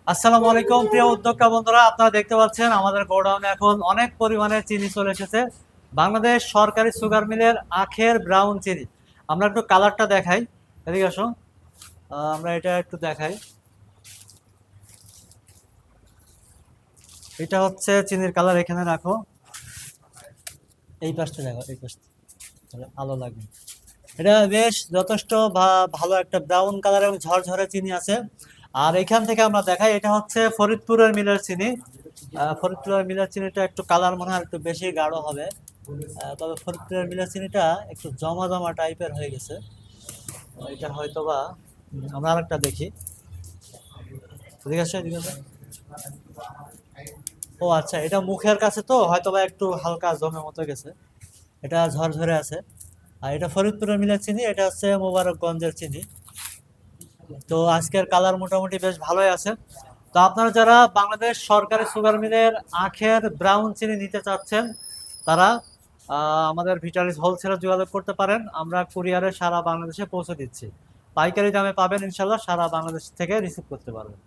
আসসালামু আলাইকুম প্রিয় উদ্যোক্তা বন্ধুরা, আপনারা দেখতে পাচ্ছেন আমাদের গোডাউনে এখন অনেক পরিমাণে চিনি চলে এসেছে। বাংলাদেশ সরকারি সুগার মিলের আখের ব্রাউন চিনি। আমরা একটু কালারটা দেখাই, এদিকে আসো। আমরা এটা একটু দেখাই। এটা হচ্ছে চিনির কালার, এখানে রাখো। এই পাশটা দেখো, এই পাশটা তাহলে আলো লাগবে। এটা বেশ যথেষ্ট ভালো একটা ব্রাউন কালার এবং ঝরঝরে চিনি আছে। আর এখান থেকে আমরা দেখাই, এটা হচ্ছে ফরিদপুরের মিলের চিনি। ফরিদপুরের মিলের চিনিটা একটু কালার মনে হয় একটু বেশি গাঢ় হবে। তবে ফরিদপুরের মিলের চিনিটা একটু জমা জমা টাইপের হয়ে গেছে। এটা হয়তোবা আমরা আরেকটা দেখি। ঠিক আছে, ঠিক আছে। ও আচ্ছা, এটা মুখের কাছে তো হয়তোবা একটু হালকা জমের মতো গেছে। এটা ঝরঝরে আছে। আর এটা ফরিদপুরের মিলের চিনি, এটা হচ্ছে মোবারকগঞ্জের চিনি। তো আজকের কালার মোটামুটি বেশ ভালোই আছে। তো আপনারা যারা বাংলাদেশ সরকারি সুগার মিলের আখের ব্রাউন চিনি নিতে চাচ্ছেন, তারা আমাদের ভিটারিস হোলসেলে যোগাযোগ করতে পারেন। আমরা কুরিয়ারে সারা বাংলাদেশে পৌঁছে দিচ্ছি। পাইকারি দামে পাবেন, ইনশাল্লাহ সারা বাংলাদেশ থেকে রিসিভ করতে পারবেন।